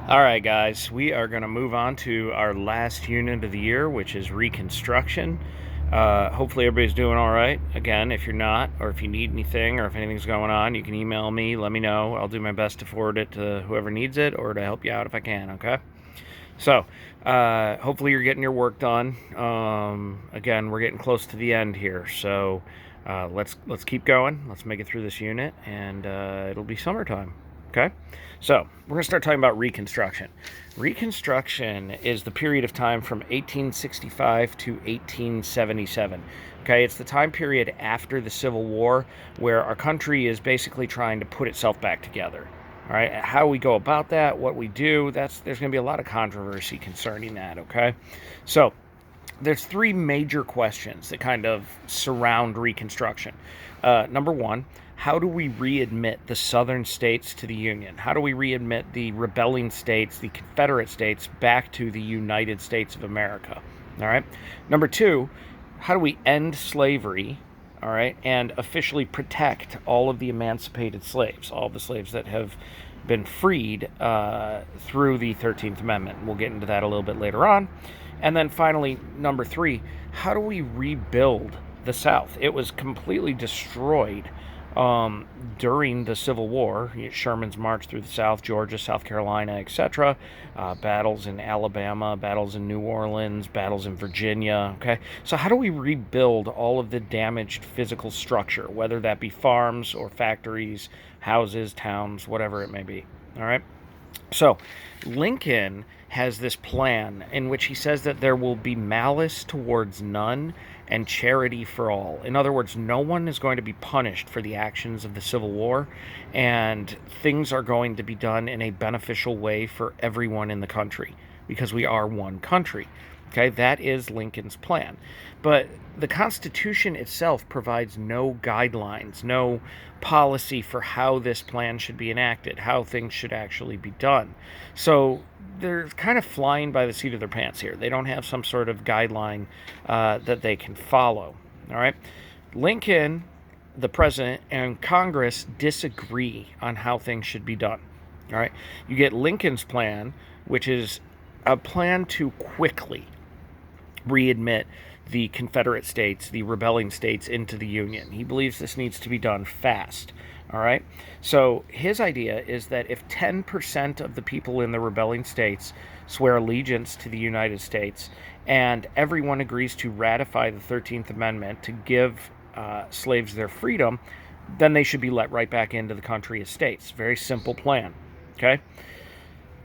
All right, guys, we are going to move on to our last unit of the year, which is Reconstruction. Hopefully everybody's doing all right. Again, if you're not, or if you need anything, or if anything's going on, you can email me, let me know. I'll do my best to forward it to whoever needs it or to help you out if I can, okay? So, hopefully you're getting your work done. Again, we're getting close to the end here, so let's keep going. Let's make it through this unit, and it'll be summertime. Okay, so we're going to start talking about Reconstruction. Reconstruction is the period of time from 1865 to 1877. Okay, it's the time period after the Civil War where our country is basically trying to put itself back together. All right, how we go about that, what we do, there's going to be a lot of controversy concerning that, okay? So, there's three major questions that kind of surround Reconstruction. Number one, how do we readmit the southern states to the Union? How do we readmit the rebelling states, the Confederate states, back to the United States of America? All right. Number two, how do we end slavery? All right, and officially protect all of the emancipated slaves, all the slaves that have been freed through the 13th Amendment. We'll get into that a little bit later on. And then finally, number three, how do we rebuild the South? It was completely destroyed during the Civil War. Sherman's march through the South, Georgia, South Carolina, etc. Battles in Alabama, battles in New Orleans, battles in Virginia. Okay, so how do we rebuild all of the damaged physical structure, whether that be farms or factories, houses, towns, whatever it may be? All right. So, Lincoln has this plan in which he says that there will be malice towards none and charity for all. In other words, no one is going to be punished for the actions of the Civil War, and things are going to be done in a beneficial way for everyone in the country because we are one country. Okay, that is Lincoln's plan. But the Constitution itself provides no guidelines, no policy for how this plan should be enacted, how things should actually be done. So they're kind of flying by the seat of their pants here. They don't have some sort of guideline that they can follow. All right. Lincoln, the president, and Congress disagree on how things should be done. All right. You get Lincoln's plan, which is a plan to quickly readmit the Confederate states, the rebelling states, into the Union. He believes this needs to be done fast. All right. So his idea is that if 10% of the people in the rebelling states swear allegiance to the United States and everyone agrees to ratify the 13th Amendment to give slaves their freedom, then they should be let right back into the country as states. Very simple plan. Okay.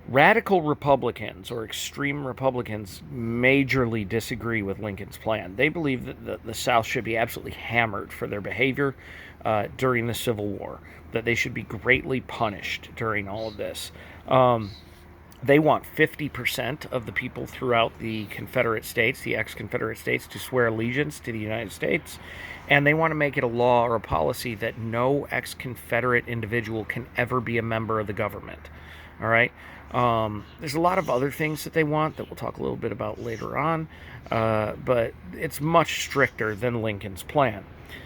Radical Republicans or extreme Republicans majorly disagree with Lincoln's plan. They believe that the South should be absolutely hammered for their behavior during the Civil War, that they should be greatly punished during all of this. They want 50% of the people throughout the Confederate States, the ex-Confederate States, to swear allegiance to the United States, and they want to make it a law or a policy that no ex-Confederate individual can ever be a member of the government. All right. There's a lot of other things that they want that we'll talk a little bit about later on, but it's much stricter than Lincoln's plan.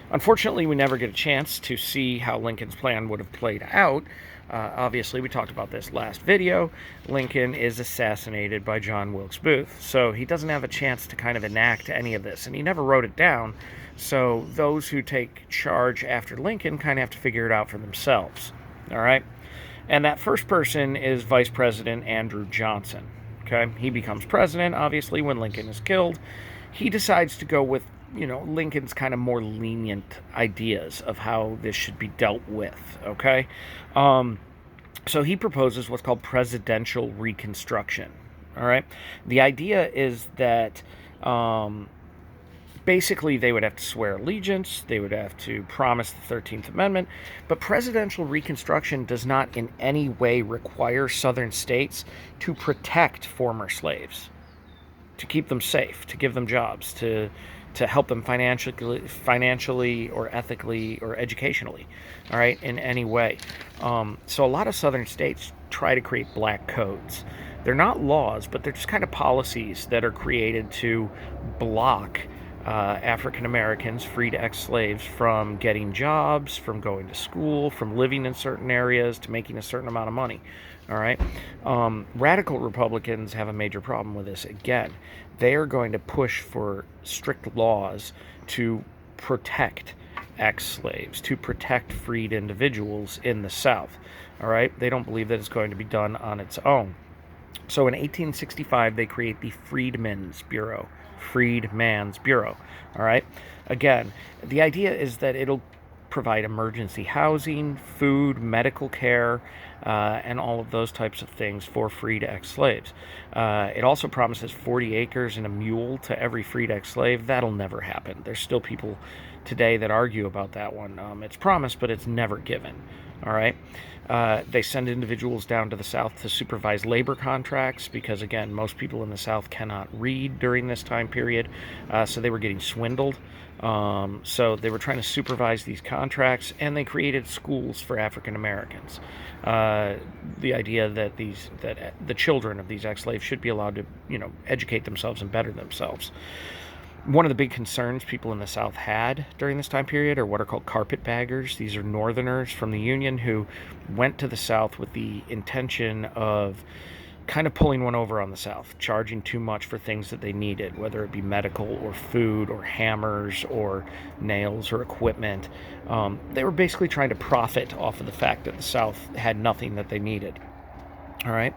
Unfortunately, we never get a chance to see how Lincoln's plan would have played out. Obviously, we talked about this last video. Lincoln is assassinated by John Wilkes Booth, so he doesn't have a chance to kind of enact any of this, and he never wrote it down, so those who take charge after Lincoln kind of have to figure it out for themselves. All right? And that first person is Vice President Andrew Johnson. Okay, he becomes president, obviously, when Lincoln is killed. He decides to go with, Lincoln's kind of more lenient ideas of how this should be dealt with. Okay, so he proposes what's called presidential reconstruction. All right, the idea is that basically, they would have to swear allegiance, they would have to promise the 13th Amendment, but presidential reconstruction does not in any way require southern states to protect former slaves, to keep them safe, to give them jobs, to help them financially or ethically or educationally, all right, in any way. So a lot of southern states try to create black codes. They're not laws, but they're just kind of policies that are created to block African Americans, freed ex-slaves, from getting jobs, from going to school, from living in certain areas, to making a certain amount of money. All right. Radical Republicans have a major problem with this. Again, they are going to push for strict laws to protect ex-slaves, to protect freed individuals in the South. All right. They don't believe that it's going to be done on its own. So in 1865, they create the Freedmen's Bureau. Freedman's Bureau. All right. Again, the idea is that it'll provide emergency housing, food, medical care, and all of those types of things for freed ex-slaves. It also promises 40 acres and a mule to every freed ex-slave. That'll never happen. There's still people today that argue about that one. It's promised, but it's never given. All right. They send individuals down to the South to supervise labor contracts because, again, most people in the South cannot read during this time period, so they were getting swindled. So they were trying to supervise these contracts, and they created schools for African Americans. The idea that the children of these ex-slaves should be allowed to, educate themselves and better themselves. One of the big concerns people in the South had during this time period are what are called carpetbaggers. These are Northerners from the Union who went to the South with the intention of kind of pulling one over on the South, charging too much for things that they needed, whether it be medical or food or hammers or nails or equipment. They were basically trying to profit off of the fact that the South had nothing that they needed. All right.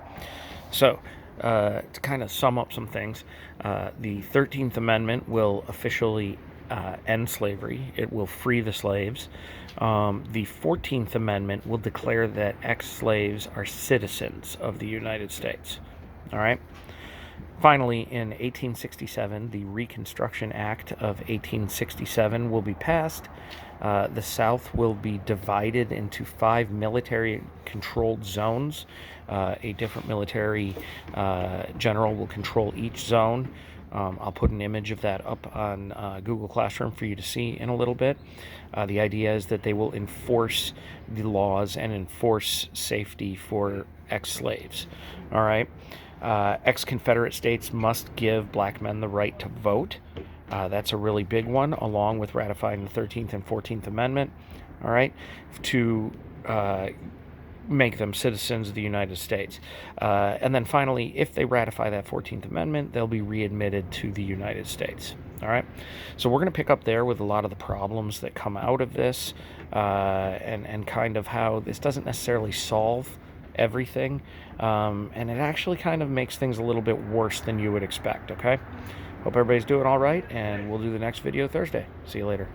So, to kind of sum up some things, the 13th Amendment will officially end slavery. It will free the slaves. The 14th Amendment will declare that ex-slaves are citizens of the United States. All right. Finally, in 1867, the Reconstruction Act of 1867 will be passed. The South will be divided into 5 military-controlled zones. A different military general will control each zone. I'll put an image of that up on Google Classroom for you to see in a little bit. The idea is that they will enforce the laws and enforce safety for ex-slaves. All right. Ex-Confederate states must give black men the right to vote. That's a really big one, along with ratifying the 13th and 14th Amendment, all right, to make them citizens of the United States. And then finally, if they ratify that 14th Amendment, they'll be readmitted to the United States. All right. So we're going to pick up there with a lot of the problems that come out of this, and kind of how this doesn't necessarily solve everything, and it actually kind of makes things a little bit worse than you would expect. Okay. Hope everybody's doing all right, and we'll do the next video Thursday. See you later.